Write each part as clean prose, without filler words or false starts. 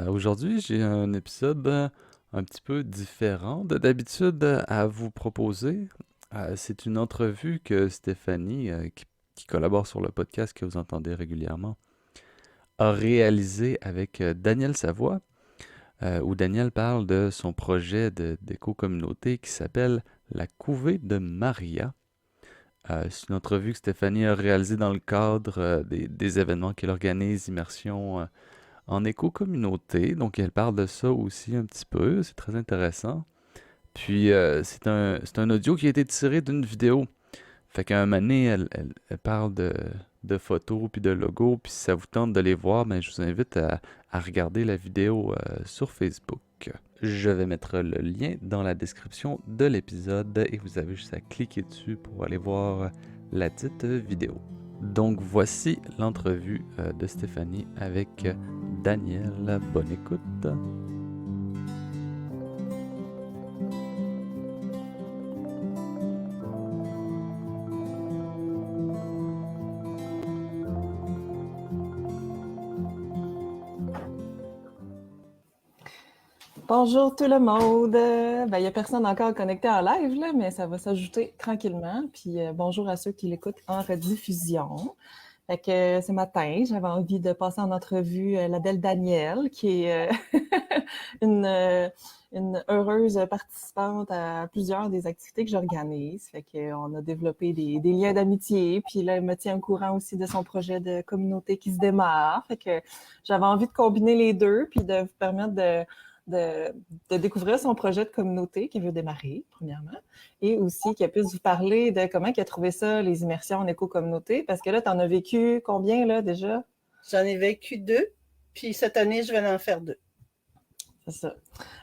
Aujourd'hui, j'ai un épisode un petit peu différent de d'habitude à vous proposer. C'est une entrevue que Stéphanie, qui collabore sur le podcast que vous entendez régulièrement, a réalisée avec Daniel Savoie, où Daniel parle de son projet d'éco-communauté qui s'appelle La Couvée de Maria. C'est une entrevue que Stéphanie a réalisée dans le cadre des événements qu'elle organise, Immersion en éco-communauté. Donc, elle parle de ça aussi un petit peu. C'est très intéressant. Puis, c'est un audio qui a été tiré d'une vidéo. Fait qu'à un moment donné, elle parle de photos puis de logos. Puis, si ça vous tente de les voir, ben, je vous invite à regarder la vidéo sur Facebook. Je vais mettre le lien dans la description de l'épisode et vous avez juste à cliquer dessus pour aller voir la petite vidéo. Donc voici l'entrevue de Stéphanie avec Daniel. Bonne écoute. Bonjour tout le monde. Il n'y a personne encore connecté en live, là, mais ça va s'ajouter tranquillement. Puis bonjour à ceux qui l'écoutent en rediffusion. Fait que ce matin, j'avais envie de passer en entrevue la belle Danielle, qui est une heureuse participante à plusieurs des activités que j'organise. Fait qu'on a développé des liens d'amitié. Puis là, elle me tient au courant aussi de son projet de communauté qui se démarre. Fait que j'avais envie de combiner les deux, puis de vous permettre de découvrir son projet de communauté qui veut démarrer, premièrement, et aussi qu'elle puisse vous parler de comment elle a trouvé ça, les immersions en éco-communauté, parce que là, tu en as vécu combien, là, déjà? J'en ai vécu 2, puis cette année, je vais en faire 2. C'est ça.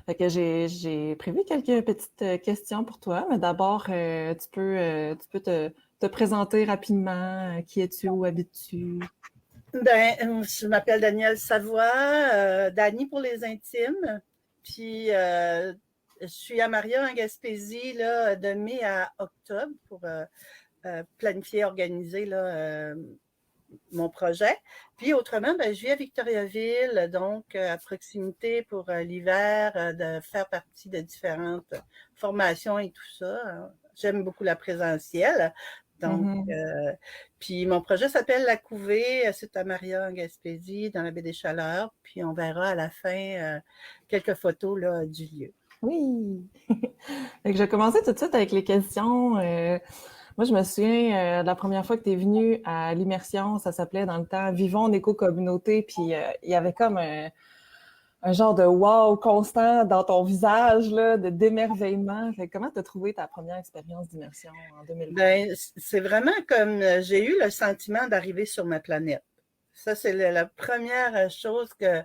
Fait que j'ai prévu quelques petites questions pour toi, mais d'abord, tu peux te présenter rapidement. Qui es-tu? Où habites-tu? Je m'appelle Danielle Savoie, Dani pour les intimes. Puis, je suis à Maria en Gaspésie là, de mai à octobre pour planifier, organiser là, mon projet. Puis, autrement, je vis à Victoriaville, donc à proximité pour l'hiver, de faire partie de différentes formations et tout ça. J'aime beaucoup la présentielle. Donc, puis mon projet s'appelle La Couvée, c'est à Maria en Gaspésie, dans la baie des Chaleurs. Puis on verra à la fin quelques photos là, du lieu. Oui! Fait que je vais commencer tout de suite avec les questions. Moi, je me souviens de la première fois que tu es venue à l'immersion, ça s'appelait dans le temps Vivons en éco-communauté, puis il y avait comme un genre de wow constant dans ton visage, là, d'émerveillement. Fait que comment tu as trouvé ta première expérience d'immersion en 2020? C'est vraiment comme j'ai eu le sentiment d'arriver sur ma planète. Ça, c'est la première chose que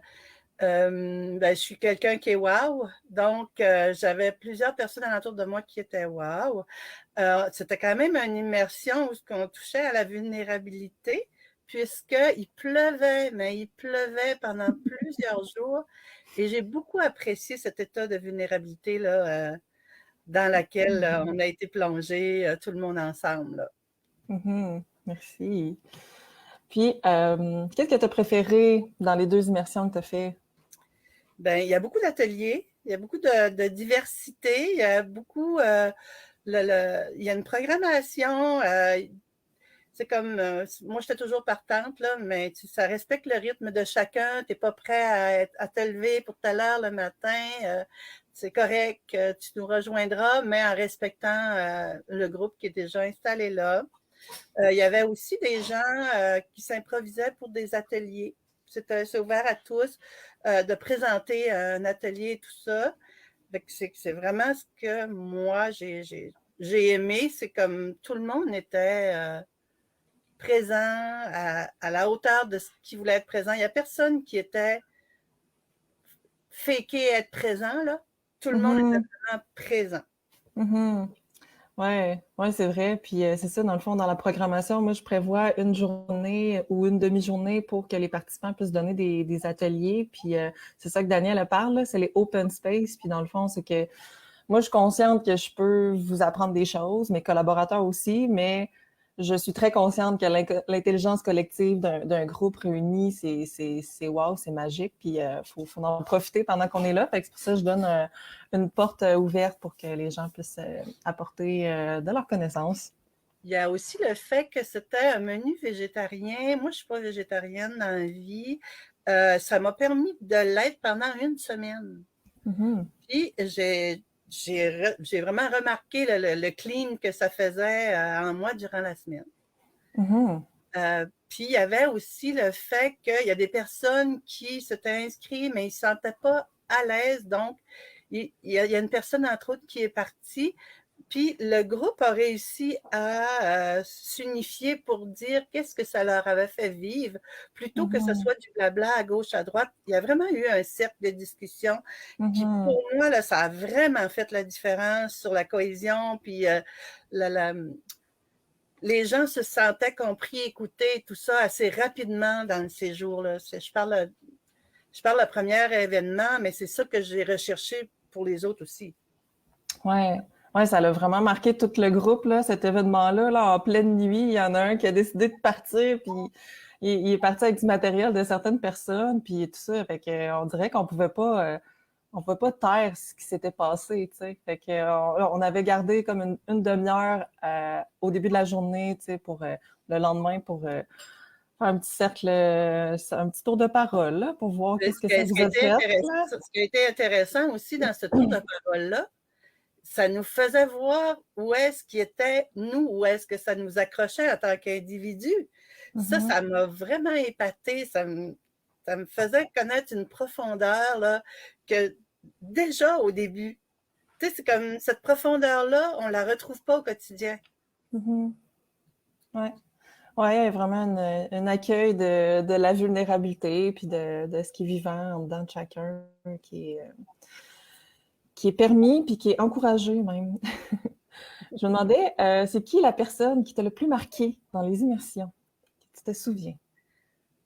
je suis quelqu'un qui est wow. Donc, j'avais plusieurs personnes alentour de moi qui étaient wow. C'était quand même une immersion où on touchait à la vulnérabilité, puisqu'il pleuvait, mais il pleuvait pendant plusieurs jours. Et j'ai beaucoup apprécié cet état de vulnérabilité là, dans laquelle on a été plongé, tout le monde ensemble. Là. Merci. Puis, qu'est-ce que tu as préféré dans les 2 immersions que tu as fait? Il y a beaucoup d'ateliers, il y a beaucoup de diversité, il y a beaucoup, il y a une programmation. C'est comme, moi, j'étais toujours partante, là, mais ça respecte le rythme de chacun. Tu n'es pas prêt à te lever pour telle heure le matin. C'est correct, tu nous rejoindras, mais en respectant le groupe qui est déjà installé là. Il y avait aussi des gens qui s'improvisaient pour des ateliers. C'est ouvert à tous de présenter un atelier et tout ça. C'est vraiment ce que moi, j'ai aimé. C'est comme tout le monde était présent à la hauteur de ce qui voulait être présent. Il n'y a personne qui était faké être présent. Là. Tout le monde était vraiment présent. Ouais, c'est vrai. Puis c'est ça, dans le fond, dans la programmation, moi, je prévois une journée ou une demi-journée pour que les participants puissent donner des ateliers. Puis c'est ça que Daniel parle, là, c'est les open space. Puis dans le fond, c'est que moi, je suis consciente que je peux vous apprendre des choses, mes collaborateurs aussi, mais je suis très consciente que l'intelligence collective d'un groupe réuni, c'est wow, c'est magique. Puis, faut en profiter pendant qu'on est là. Fait que c'est pour ça que je donne une porte ouverte pour que les gens puissent apporter de leurs connaissances. Il y a aussi le fait que c'était un menu végétarien. Moi, je suis pas végétarienne dans la vie. Ça m'a permis de l'être pendant une semaine. Mhm. Puis, j'ai vraiment remarqué le clean que ça faisait en moi durant la semaine. Mhm. Puis, il y avait aussi le fait qu'il y a des personnes qui s'étaient inscrites, mais ils ne se sentaient pas à l'aise. Donc, il y a une personne, entre autres, qui est partie. Puis, le groupe a réussi à s'unifier pour dire qu'est-ce que ça leur avait fait vivre, plutôt que ce soit du blabla à gauche, à droite. Il y a vraiment eu un cercle de discussion qui, pour moi, là, ça a vraiment fait la différence sur la cohésion, puis les gens se sentaient compris, écoutés, tout ça assez rapidement dans le séjour-là. Je parle le premier événement, mais c'est ça que j'ai recherché pour les autres aussi. Ouais. Ouais, ça l'a vraiment marqué tout le groupe, là, cet événement-là. Là, en pleine nuit, il y en a un qui a décidé de partir, puis il est parti avec du matériel de certaines personnes, puis tout ça. Fait que, on dirait qu'on pouvait pas taire ce qui s'était passé, tu sais. Fait que, on avait gardé comme une demi-heure au début de la journée, tu sais, pour le lendemain, pour faire un petit cercle, un petit tour de parole, là, pour voir qu'est-ce que ça vous a fait, là. Ce qui a été intéressant aussi dans ce tour de parole-là, ça nous faisait voir où est-ce qu'il était, nous, où est-ce que ça nous accrochait en tant qu'individu. Ça m'a vraiment épaté. Ça me faisait connaître une profondeur là, que déjà au début, tu sais, c'est comme cette profondeur-là, on ne la retrouve pas au quotidien. Ouais. Ouais, il y a vraiment un accueil de la vulnérabilité puis de ce qui est vivant en dedans de chacun qui est permis puis qui est encouragé même. Je me demandais, c'est qui la personne qui t'a le plus marqué dans les immersions? Tu te souviens?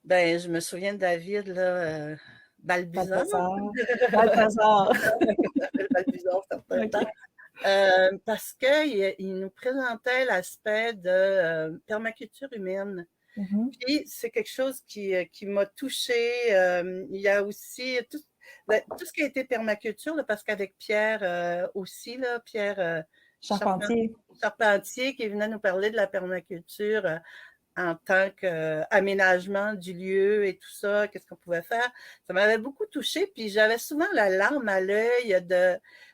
Ben, je me souviens de David, là, Balbuzard. Balthazar. Balbuzard, certains OK. temps. Parce qu'il nous présentait l'aspect de permaculture humaine. Puis c'est quelque chose qui m'a touchée. Il y a aussi tout ce qui a été permaculture, là, parce qu'avec Pierre aussi, là, Pierre Charpentier, qui venait nous parler de la permaculture en tant qu'aménagement du lieu et tout ça, qu'est-ce qu'on pouvait faire. Ça m'avait beaucoup touchée, puis j'avais souvent la larme à l'œil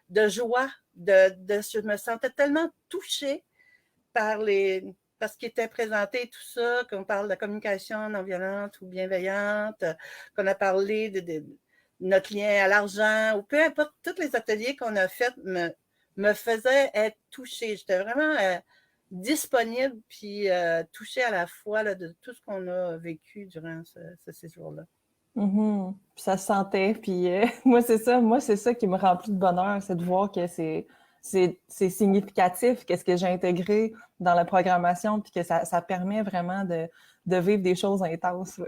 de joie, je me sentais tellement touchée par ce qui était présenté, tout ça, qu'on parle de communication non violente ou bienveillante, qu'on a parlé de notre lien à l'argent, ou peu importe, tous les ateliers qu'on a faits me faisaient être touchée. J'étais vraiment disponible puis touchée à la fois là, de tout ce qu'on a vécu durant ce séjour-là. Puis ça se sentait, puis moi c'est ça qui me remplit de bonheur, c'est de voir que c'est significatif, qu'est-ce que j'ai intégré dans la programmation, puis que ça permet vraiment de vivre des choses intenses.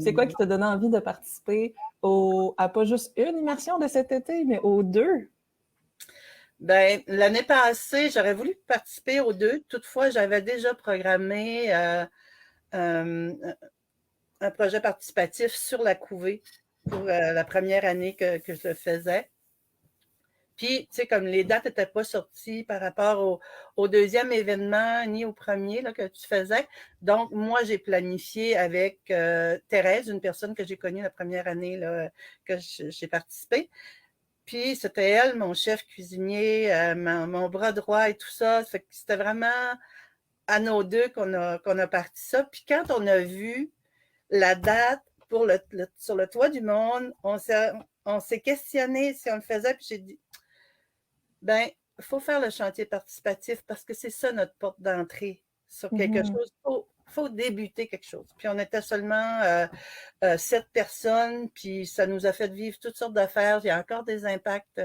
C'est quoi qui t'a donné envie de participer à pas juste une immersion de cet été, mais aux deux? Ben, l'année passée, j'aurais voulu participer aux deux. Toutefois, j'avais déjà programmé un projet participatif sur la couvée pour la première année que je le faisais. Puis, tu sais, comme les dates n'étaient pas sorties par rapport au deuxième événement ni au premier là, que tu faisais. Donc, moi, j'ai planifié avec Thérèse, une personne que j'ai connue la première année là, que j'ai participé. Puis, c'était elle, mon chef cuisinier, mon bras droit et tout ça. C'était vraiment à nos deux qu'on a parti ça. Puis, quand on a vu la date pour sur le toit du monde, on s'est questionné si on le faisait. Puis, j'ai dit, ben, il faut faire le chantier participatif parce que c'est ça notre porte d'entrée sur quelque chose. Il faut débuter quelque chose. Puis on était seulement 7 personnes, puis ça nous a fait vivre toutes sortes d'affaires. Il y a encore des impacts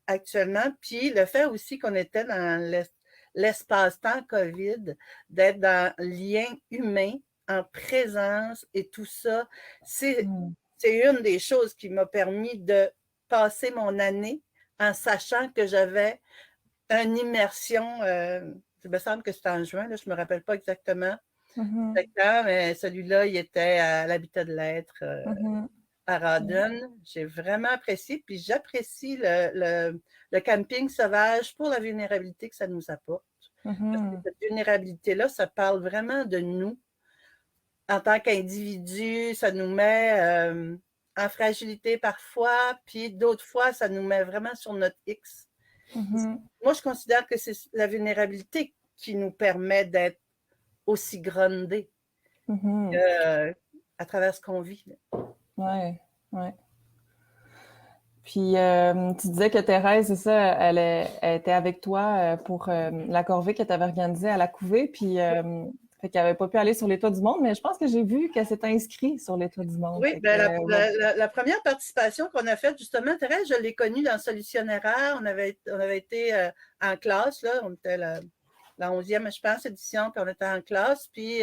actuellement. Puis le fait aussi qu'on était dans l'espace-temps COVID, d'être dans lien humain, en présence et tout ça, c'est une des choses qui m'a permis de passer mon année en sachant que j'avais une immersion il me semble que c'était en juin, là, je ne me rappelle pas exactement Mhm. mais celui-là, il était à l'Habitat de l'Être Mhm. à Rawdon. J'ai vraiment apprécié, puis j'apprécie le camping sauvage pour la vulnérabilité que ça nous apporte. Parce que Mhm. cette vulnérabilité-là, ça parle vraiment de nous en tant qu'individu, ça nous met en fragilité parfois, puis d'autres fois, ça nous met vraiment sur notre X. Mhm. Moi, je considère que c'est la vulnérabilité qui nous permet d'être aussi grondés Mhm. à travers ce qu'on vit. Ouais, ouais. Puis tu disais que Thérèse, c'est ça, elle était avec toi pour la corvée que tu avais organisée à la couvée, puis fait qu'elle avait pas pu aller sur les toits du monde, mais je pense que j'ai vu qu'elle s'était inscrite sur les toits du monde. Oui, Fait que, ben bon. la première participation qu'on a faite, justement, Thérèse, je l'ai connue dans Solutionnaire. On avait été en classe, là, on était la 11e, je pense, édition, puis on était en classe. Puis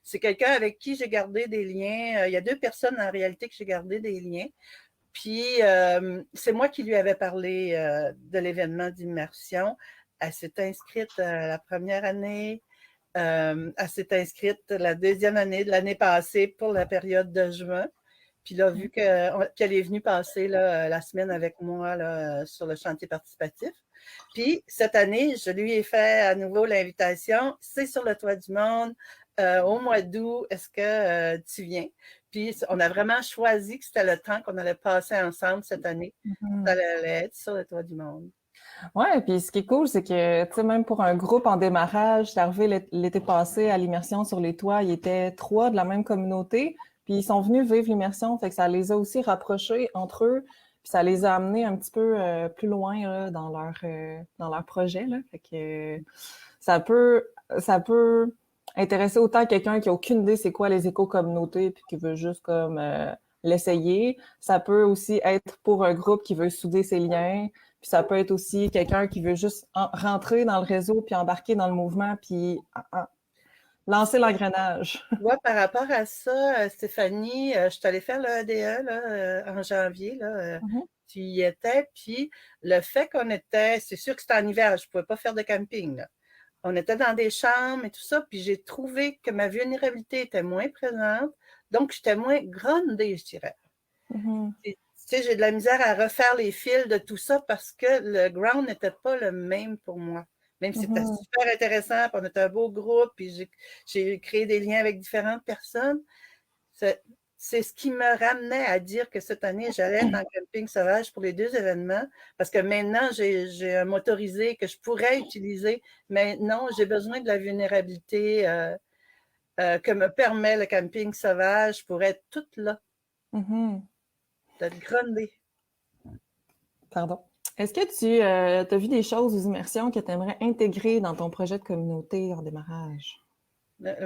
c'est quelqu'un avec qui j'ai gardé des liens. Il y a 2 personnes en réalité que j'ai gardé des liens. Puis c'est moi qui lui avais parlé de l'événement d'immersion. Elle s'est inscrite la première année. Elle s'est inscrite la deuxième année de l'année passée pour la période de juin. Puis là, vu qu'elle est venue passer là, la semaine avec moi là, sur le chantier participatif. Puis cette année, je lui ai fait à nouveau l'invitation. C'est sur le toit du monde. Au mois d'août, est-ce que tu viens? Puis on a vraiment choisi que c'était le temps qu'on allait passer ensemble cette année. Ça allait être sur le toit du monde. Ouais, puis ce qui est cool, c'est que, tu sais, même pour un groupe en démarrage, c'est arrivé l'été passé à l'immersion sur les toits, ils étaient 3 de la même communauté, puis ils sont venus vivre l'immersion, fait que ça les a aussi rapprochés entre eux, puis ça les a amenés un petit peu plus loin là, dans leur projet, là. Fait que ça peut intéresser autant quelqu'un qui a aucune idée c'est quoi les éco-communautés, puis qui veut juste comme l'essayer. Ça peut aussi être pour un groupe qui veut souder ses liens. Puis ça peut être aussi quelqu'un qui veut juste rentrer dans le réseau, puis embarquer dans le mouvement, puis lancer l'engrenage. Ouais, par rapport à ça, Stéphanie, je suis allée faire le ADE là, en janvier. Là, tu y étais, puis le fait qu'on était, c'est sûr que c'était en hiver, je ne pouvais pas faire de camping. Là. On était dans des chambres et tout ça, puis j'ai trouvé que ma vulnérabilité était moins présente, donc j'étais moins grondée, je dirais. Tu sais, j'ai de la misère à refaire les fils de tout ça parce que le ground n'était pas le même pour moi. Même si c'était super intéressant, puis on était un beau groupe, puis j'ai créé des liens avec différentes personnes. C'est ce qui me ramenait à dire que cette année, j'allais être en camping sauvage pour les 2 événements, parce que maintenant, j'ai un motorisé que je pourrais utiliser, mais non, j'ai besoin de la vulnérabilité que me permet le camping sauvage pour être toute là, d'être grondée. Pardon. Est-ce que tu as vu des choses aux immersions que tu aimerais intégrer dans ton projet de communauté en démarrage?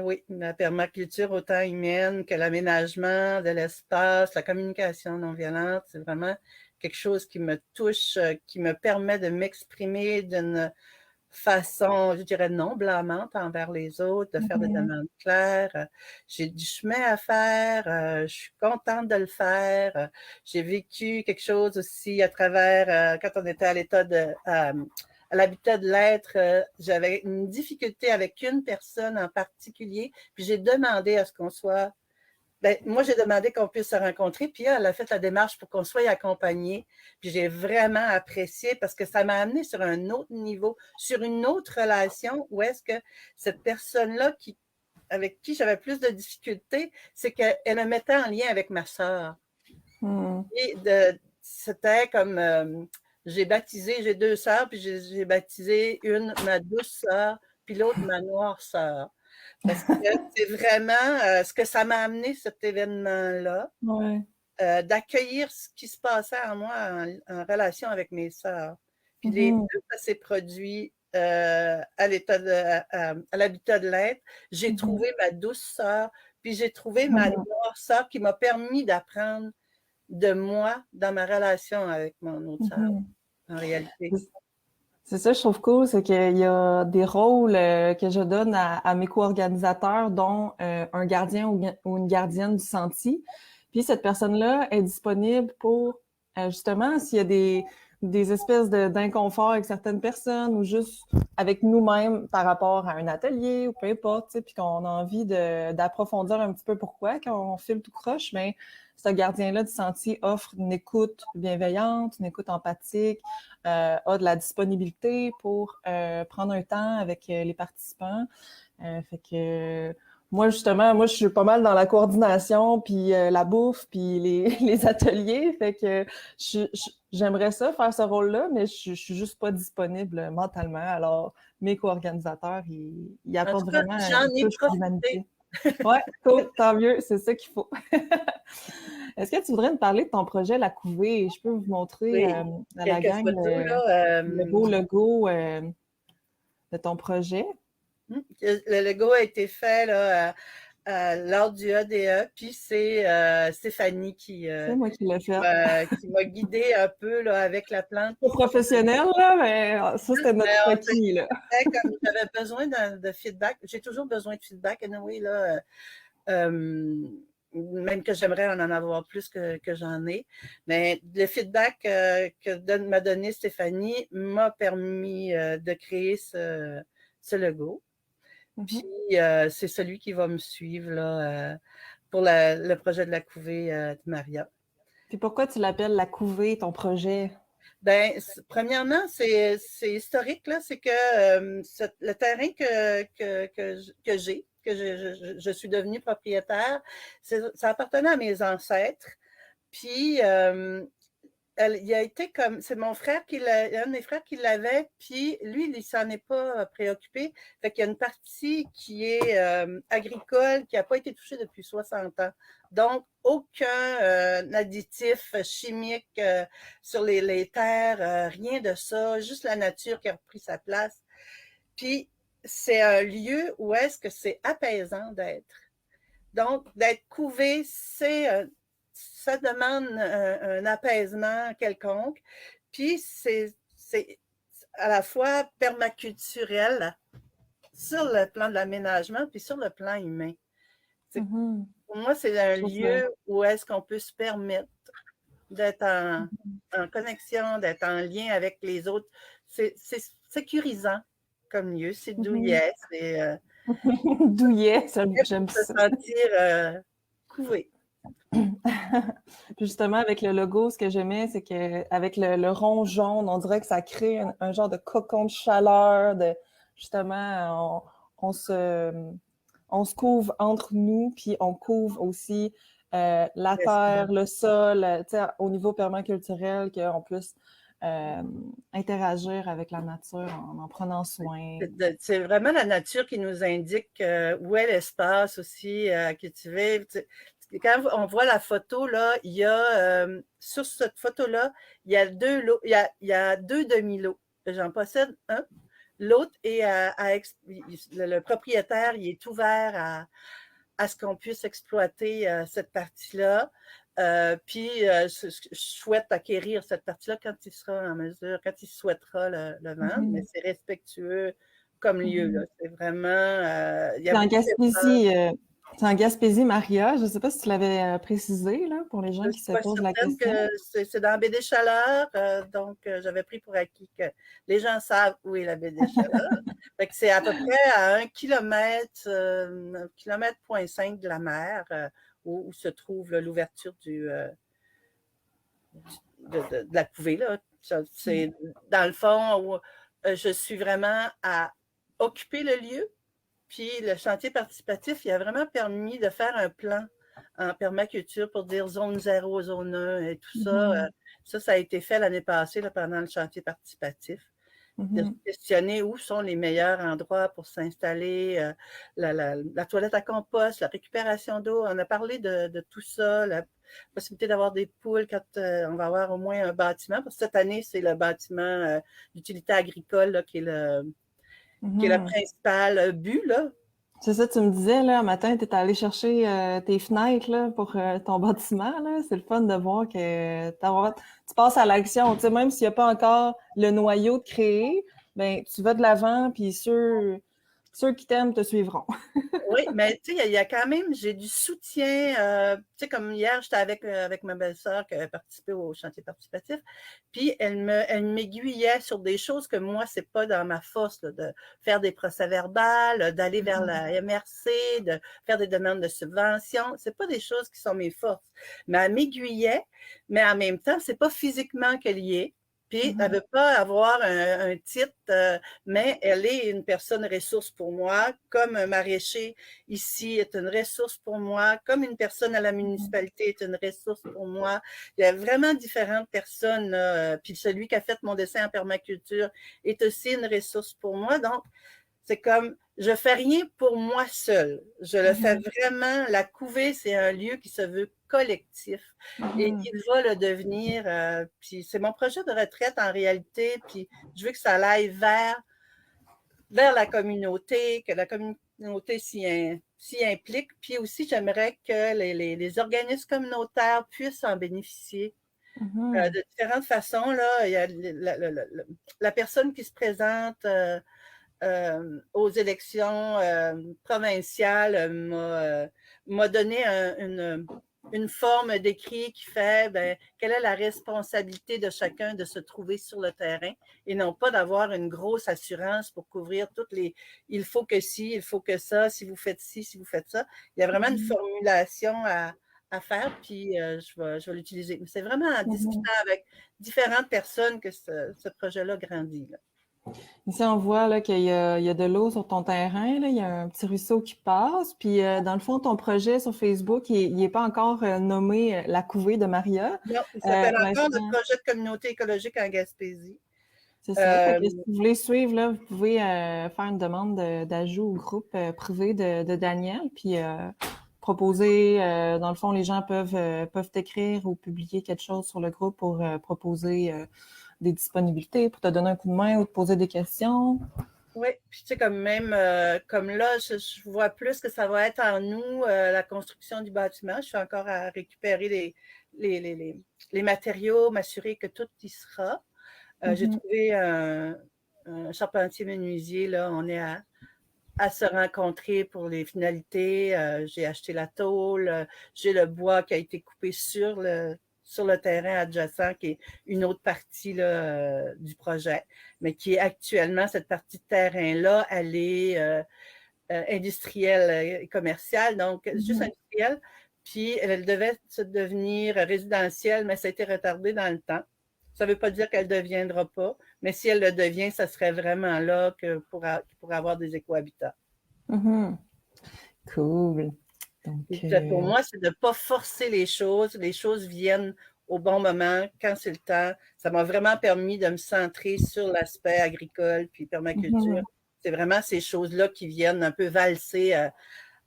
Oui, la permaculture autant humaine que l'aménagement de l'espace, la communication non violente, c'est vraiment quelque chose qui me touche, qui me permet de m'exprimer d'une façon, je dirais, non blâmante envers les autres, de faire des demandes claires. J'ai du chemin à faire, je suis contente de le faire. J'ai vécu quelque chose aussi à travers, quand on était à l'état de... à l'habitat de l'être, j'avais une difficulté avec une personne en particulier, puis j'ai demandé à ce qu'on soit... Ben, moi, j'ai demandé qu'on puisse se rencontrer, puis elle a fait la démarche pour qu'on soit accompagnés. Puis j'ai vraiment apprécié parce que ça m'a amené sur un autre niveau, sur une autre relation où est-ce que cette personne-là avec qui j'avais plus de difficultés, c'est qu'elle me mettait en lien avec ma sœur. Et c'était comme... j'ai 2 sœurs, puis j'ai baptisé une ma douce sœur, puis l'autre ma noire sœur. Parce que c'est vraiment ce que ça m'a amené, cet événement-là, d'accueillir ce qui se passait en moi en relation avec mes sœurs. Puis les deux, ça s'est produit à l'habitat de l'être. J'ai trouvé ma douce sœur, puis j'ai trouvé ma noire sœur qui m'a permis d'apprendre de moi dans ma relation avec mon autre sœur, en réalité. C'est ça, je trouve cool, c'est qu'il y a des rôles que je donne à mes co-organisateurs, dont un gardien ou une gardienne du senti. Puis cette personne-là est disponible pour, justement, s'il y a des espèces d'inconfort avec certaines personnes ou juste avec nous-mêmes par rapport à un atelier ou peu importe, tu sais, puis qu'on a envie d'approfondir un petit peu pourquoi, quand on file tout croche, mais ce gardien-là du sentier offre une écoute bienveillante, une écoute empathique, a de la disponibilité pour prendre un temps avec les participants. Fait que moi, justement, je suis pas mal dans la coordination, puis la bouffe, puis les ateliers. Fait que j'aimerais ça, faire ce rôle-là, mais je suis juste pas disponible mentalement. Alors, mes co-organisateurs, ils En apportent tout cas, vraiment j'en une ai touche profité. d'humanité. Ouais, cool, tant mieux, c'est ça qu'il faut. Est-ce que tu voudrais me parler de ton projet La Couvée? Je peux vous montrer Oui, à la quelques gang photos, là. le beau logo de ton projet. Le logo a été fait là, lors du ADE, puis c'est Stéphanie C'est moi qui l'ai fait. qui m'a guidée un peu là, avec la plante. Pas professionnel, là, mais ça, c'était notre requis, là. Comme j'avais besoin de feedback, j'ai toujours besoin de feedback, anyway, là, même que j'aimerais en avoir plus que j'en ai. Mais le feedback que m'a donné Stéphanie m'a permis de créer ce logo. Puis c'est celui qui va me suivre là, pour le projet de la couvée de Maria. Puis pourquoi tu l'appelles La Couvée, ton projet? Ben, premièrement, c'est historique, là, c'est que le terrain que j'ai, que je suis devenue propriétaire, ça appartenait à mes ancêtres. Puis, il a été comme, c'est mon frère un de mes frères qui l'avait, puis lui, il s'en est pas préoccupé. Fait qu'il y a une partie qui est agricole, qui n'a pas été touchée depuis 60 ans. Donc, aucun additif chimique sur les terres, rien de ça, juste la nature qui a repris sa place. Puis, c'est un lieu où est-ce que c'est apaisant d'être. Donc, d'être couvé, ça demande un apaisement quelconque. Puis, c'est à la fois permaculturel sur le plan de l'aménagement, puis sur le plan humain. Pour moi, c'est un lieu où est-ce qu'on peut se permettre d'être en connexion, d'être en lien avec les autres. C'est sécurisant comme lieu, c'est douillet, c'est douillet, j'aime se ça. sentir couvé. Puis justement, avec le logo, ce que j'aimais, c'est qu'avec le rond jaune, on dirait que ça crée un genre de cocon de chaleur, justement, on se couvre entre nous, puis on couvre aussi la terre, le sol, au niveau permaculturel, qu'on puisse interagir avec la nature en prenant soin. C'est vraiment la nature qui nous indique où est l'espace aussi à cultiver. Quand on voit la photo, là, il y a sur cette photo-là, il y a deux demi-lots. J'en possède un. L'autre est le propriétaire, il est ouvert à ce qu'on puisse exploiter cette partie-là. Puis, je souhaite acquérir cette partie-là quand il sera en mesure, quand il souhaitera le vendre, mais c'est respectueux comme lieu. Là. C'est vraiment... c'est en Gaspésie, Maria. Je ne sais pas si tu l'avais précisé là, pour les gens qui se posent la question. C'est dans la baie des Chaleurs, donc j'avais pris pour acquis que les gens savent où est la baie des Chaleurs. Fait que c'est à peu près à 1 kilomètre, 1,5 kilomètre de la mer, où se trouve l'ouverture de la couvée. Là. C'est dans le fond où je suis vraiment à occuper le lieu. Puis le chantier participatif, il a vraiment permis de faire un plan en permaculture pour dire zone 0, zone 1 et tout ça. Ça a été fait l'année passée là, pendant le chantier participatif. De questionner où sont les meilleurs endroits pour s'installer, la toilette à compost, la récupération d'eau. On a parlé de tout ça, la possibilité d'avoir des poules quand on va avoir au moins un bâtiment. Parce que cette année, c'est le bâtiment d'utilité agricole là, qui est le principal but. Là. C'est ça, tu me disais, là, un matin, tu étais allé chercher tes fenêtres là, pour ton bâtiment. Là. C'est le fun de voir que tu passes à l'action. Tu sais, même s'il n'y a pas encore le noyau de créer, ben, tu vas de l'avant, puis ceux qui t'aiment te suivront. Oui, mais tu sais, il y a quand même, j'ai du soutien. Tu sais, comme hier, j'étais avec ma belle-sœur qui avait participé au chantier participatif, puis elle m'aiguillait sur des choses que moi, c'est pas dans ma force, là, de faire des procès-verbales, d'aller vers la MRC, de faire des demandes de subventions. C'est pas des choses qui sont mes forces. Mais elle m'aiguillait, mais en même temps, c'est pas physiquement qu'elle y est. Puis, elle ne veut pas avoir un titre, mais elle est une personne ressource pour moi, comme un maraîcher ici est une ressource pour moi, comme une personne à la municipalité est une ressource pour moi. Il y a vraiment différentes personnes, là. Puis celui qui a fait mon dessin en permaculture est aussi une ressource pour moi. Donc, c'est comme, je fais rien pour moi seule. Je le fais vraiment. La couvée, c'est un lieu qui se veut collectif et il va le devenir. Puis c'est mon projet de retraite en réalité. Puis je veux que ça aille vers la communauté, que la communauté s'y implique. Puis aussi, j'aimerais que les organismes communautaires puissent en bénéficier. De différentes façons, là, il y a la personne qui se présente aux élections provinciales m'a donné une forme d'écrit qui fait quelle est la responsabilité de chacun de se trouver sur le terrain et non pas d'avoir une grosse assurance pour couvrir toutes les il faut que ci, il faut que ça, si vous faites ci, si vous faites ça. Il y a vraiment une formulation à faire, puis je vais l'utiliser. Mais c'est vraiment en discutant avec différentes personnes que ce projet-là grandit, là. Ici, on voit là, qu'il y a de l'eau sur ton terrain. Là. Il y a un petit ruisseau qui passe. Puis, dans le fond, ton projet sur Facebook, il n'est pas encore nommé La couvée de Maria. Non, il s'appelle encore le projet de communauté écologique en Gaspésie. C'est ça. Si vous voulez suivre, là, vous pouvez faire une demande d'ajout au groupe privé de Daniel. Puis, proposer, dans le fond, les gens peuvent écrire ou publier quelque chose sur le groupe pour proposer des disponibilités, pour te donner un coup de main ou te poser des questions. Oui, puis tu sais, comme là, je vois plus que ça va être en nous, la construction du bâtiment. Je suis encore à récupérer les matériaux, m'assurer que tout y sera. J'ai trouvé un charpentier menuisier, là, on est à se rencontrer pour les finalités. J'ai acheté la tôle, j'ai le bois qui a été coupé sur le terrain adjacent, qui est une autre partie là, du projet, mais qui est actuellement, cette partie de terrain-là, elle est industrielle et commerciale, donc juste industrielle, puis elle devait se devenir résidentielle, mais ça a été retardé dans le temps. Ça ne veut pas dire qu'elle ne deviendra pas, mais si elle le devient, ça serait vraiment là pour avoir des écohabitats. Cool. Donc, pour moi, c'est de ne pas forcer les choses. Les choses viennent au bon moment, quand c'est le temps. Ça m'a vraiment permis de me centrer sur l'aspect agricole puis permaculture. C'est vraiment ces choses-là qui viennent un peu valser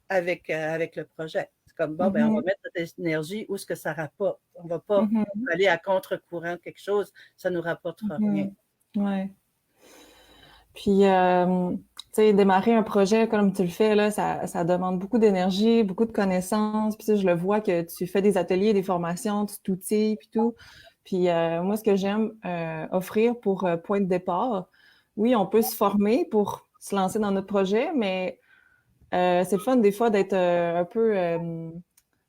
avec le projet. C'est comme, bon, on va mettre notre énergie où est-ce que ça rapporte. On ne va pas aller à contre-courant de quelque chose. Ça ne nous rapportera rien. Oui. Puis, tu sais, démarrer un projet comme tu le fais, là, ça demande beaucoup d'énergie, beaucoup de connaissances. Puis, je le vois que tu fais des ateliers, des formations, tu t'outilles, puis tout. Puis, moi, ce que j'aime offrir pour point de départ, oui, on peut se former pour se lancer dans notre projet, mais c'est le fun des fois d'être un peu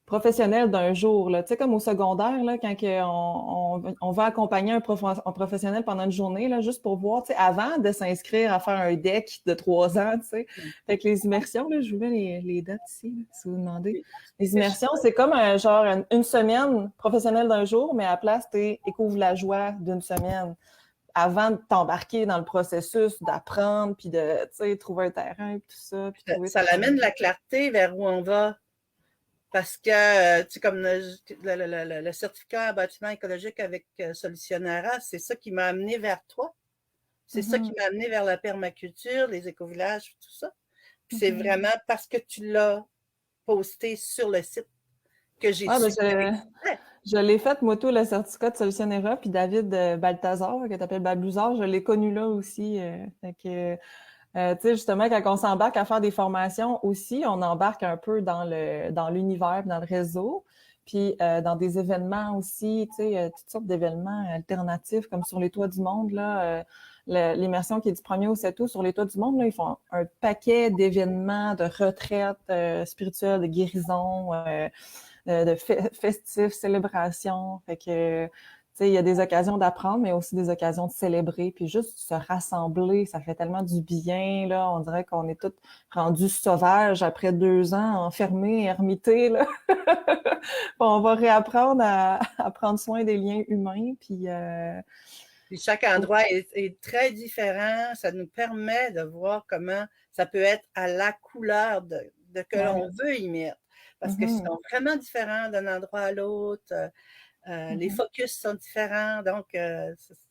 professionnel d'un jour. Tu sais, comme au secondaire, là, quand on va accompagner un professionnel pendant une journée, là, juste pour voir, tu sais, avant de s'inscrire à faire un deck de 3 ans, tu sais. Fait que les immersions, là, je vous mets les dates ici, là, si vous demandez. Les immersions, c'est comme genre une semaine professionnelle d'un jour, mais à la place, tu écouvres la joie d'une semaine avant de t'embarquer dans le processus d'apprendre, puis de, tu sais, trouver un terrain, puis tout ça. Puis ça l'amène de la clarté vers où on va. Parce que, tu sais, comme le certificat en bâtiment écologique avec Solutionnera, c'est ça qui m'a amené vers toi. C'est ça qui m'a amené vers la permaculture, les écovillages, tout ça. Puis c'est vraiment parce que tu l'as posté sur le site que j'ai je l'ai fait, moi, tout, le certificat de Solutionnera, puis David Balthazar, que tu appelles Bablouzard, je l'ai connu là aussi. Fait que, tu sais, justement, quand on s'embarque à faire des formations aussi, on embarque un peu dans l'univers, dans le réseau. Puis dans des événements aussi, tu sais, toutes sortes d'événements alternatifs, comme sur les toits du monde, là, l'immersion qui est du 1er au 7 août sur les toits du monde, là, ils font un paquet d'événements, de retraites spirituelles, de guérison, de festifs, célébrations. Fait que, tu sais, il y a des occasions d'apprendre, mais aussi des occasions de célébrer. Puis juste se rassembler, ça fait tellement du bien, là. On dirait qu'on est tous rendus sauvages après 2 ans, enfermés, ermités, là. On va réapprendre à prendre soin des liens humains. Puis chaque endroit est très différent. Ça nous permet de voir comment ça peut être à la couleur de que l'on veut y mettre. Parce qu'ils sont vraiment différents d'un endroit à l'autre. Les focus sont différents. Donc,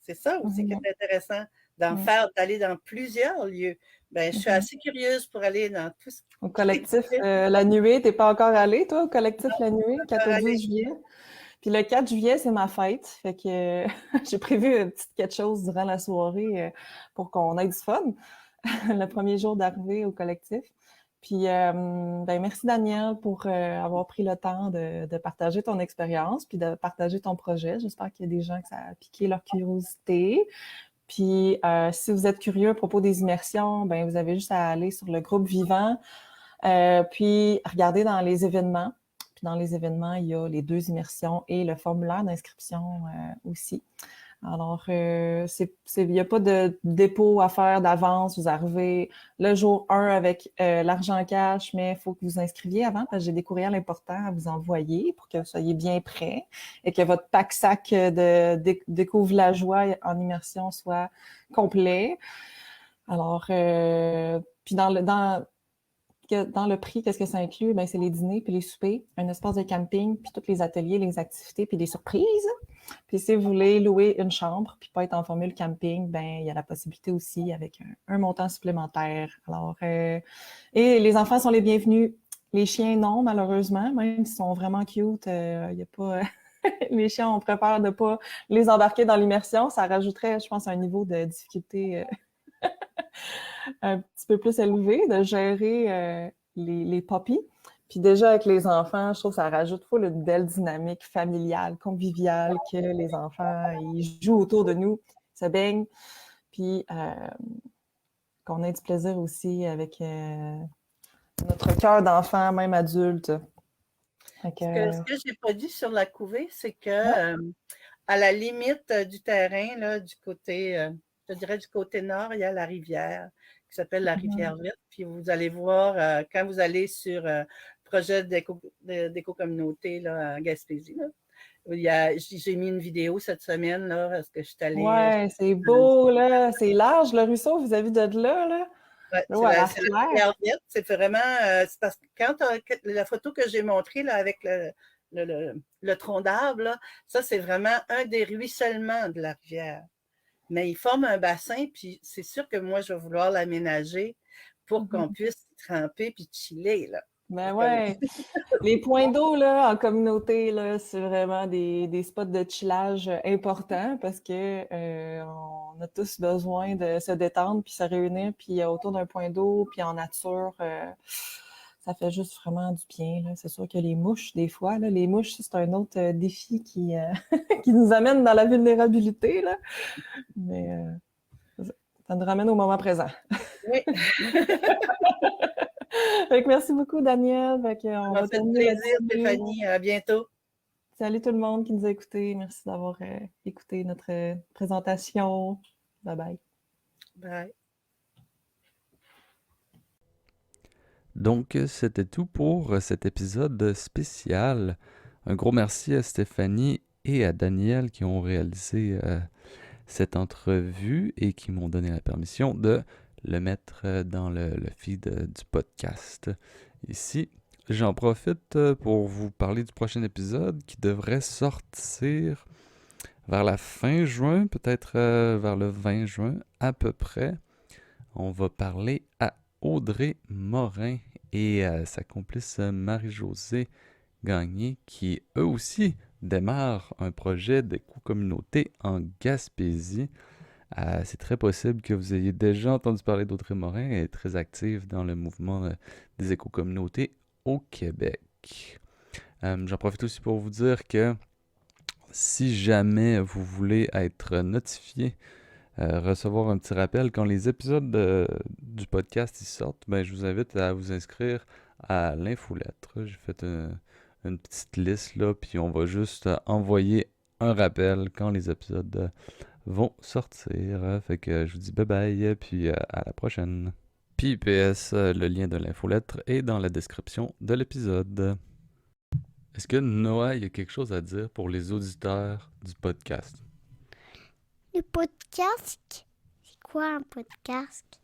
c'est ça aussi qui est intéressant, d'aller dans plusieurs lieux. Ben, je suis assez curieuse pour aller dans tout ce Au collectif La Nuée, t'es pas encore allé, toi, au collectif La Nuée, 4 au 10 juillet? Puis le 4 juillet, c'est ma fête. Fait que j'ai prévu une petite quelque chose durant la soirée pour qu'on ait du fun. Le premier jour d'arrivée au collectif. Puis, ben, merci Daniel pour avoir pris le temps de partager ton expérience puis de partager ton projet. J'espère qu'il y a des gens que ça a piqué leur curiosité. Puis, si vous êtes curieux à propos des immersions, ben, vous avez juste à aller sur le groupe Vivant, puis regarder dans les événements. Puis dans les événements, il y a les 2 immersions et le formulaire d'inscription aussi. Alors, il n'y a pas de dépôt à faire d'avance. Vous arrivez le jour 1 avec l'argent cash, mais il faut que vous inscriviez avant parce que j'ai des courriels importants à vous envoyer pour que vous soyez bien prêts et que votre pack-sac de Découvre la joie en immersion soit complet. Alors, puis dans le prix, qu'est-ce que ça inclut? Ben, c'est les dîners puis les soupers, un espace de camping, puis tous les ateliers, les activités, puis des surprises. Puis si vous voulez louer une chambre puis pas être en formule camping, ben il y a la possibilité aussi avec un montant supplémentaire. Alors, et les enfants sont les bienvenus. Les chiens, non, malheureusement, même s'ils sont vraiment cute, il y a pas... les chiens, on préfère de pas les embarquer dans l'immersion. Ça rajouterait, je pense, un niveau de difficulté un petit peu plus élevé de gérer les puppies. Puis déjà, avec les enfants, je trouve que ça rajoute full une belle dynamique familiale, conviviale, que les enfants, ils jouent autour de nous, se baignent, puis qu'on ait du plaisir aussi avec notre cœur d'enfant, même adulte. Ce que je n'ai pas dit sur la couvée, c'est que à la limite du terrain, là, du côté, je dirais du côté nord, il y a la rivière qui s'appelle la rivière verte. Puis vous allez voir, quand vous allez sur projet d'éco-communauté là, à Gaspésie, là, j'ai mis une vidéo cette semaine là, parce que je suis allée. Ouais, c'est beau, là. C'est large, le ruisseau, vous avez vu de là. Ouais, c'est la rivière verte. C'est vraiment. C'est parce que quand la photo que j'ai montrée là, avec le tronc d'arbre, ça, c'est vraiment un des ruissellements de la rivière. Mais il forme un bassin, puis c'est sûr que moi, je vais vouloir l'aménager pour qu'on puisse tremper puis chiller, là. Ben ouais. Les points d'eau, là, en communauté, là, c'est vraiment des spots de chillage importants parce que on a tous besoin de se détendre puis se réunir puis autour d'un point d'eau puis en nature. Ça fait juste vraiment du bien, là. C'est sûr que les mouches, des fois, là, les mouches, c'est un autre défi qui nous amène dans la vulnérabilité, là. Mais ça nous ramène au moment présent. Oui. Merci beaucoup, Daniel. On va fait plaisir, Stéphanie. À bientôt. Salut tout le monde qui nous a écoutés. Merci d'avoir écouté notre présentation. Bye bye. Bye. Donc, c'était tout pour cet épisode spécial. Un gros merci à Stéphanie et à Daniel qui ont réalisé cette entrevue et qui m'ont donné la permission de le mettre dans le feed du podcast. Ici, j'en profite pour vous parler du prochain épisode qui devrait sortir vers la fin juin, peut-être vers le 20 juin à peu près. On va parler à Audrey Morin et sa complice Marie-Josée Gagné qui, eux aussi, démarrent un projet d'éco-communauté en Gaspésie. C'est très possible que vous ayez déjà entendu parler d'Audrey Morin. Elle est très active dans le mouvement des éco-communautés au Québec. J'en profite aussi pour vous dire que si jamais vous voulez être notifié, recevoir un petit rappel quand les épisodes du podcast ils sortent, ben, je vous invite à vous inscrire à l'infolettre. J'ai fait une petite liste là, puis on va juste envoyer un rappel quand les épisodes vont sortir. Fait que je vous dis bye bye, puis à la prochaine. Puis PS, le lien de l'infolettre est dans la description de l'épisode. Est-ce que Noah, il y a quelque chose à dire pour les auditeurs du podcast? Le podcast? C'est quoi un podcast?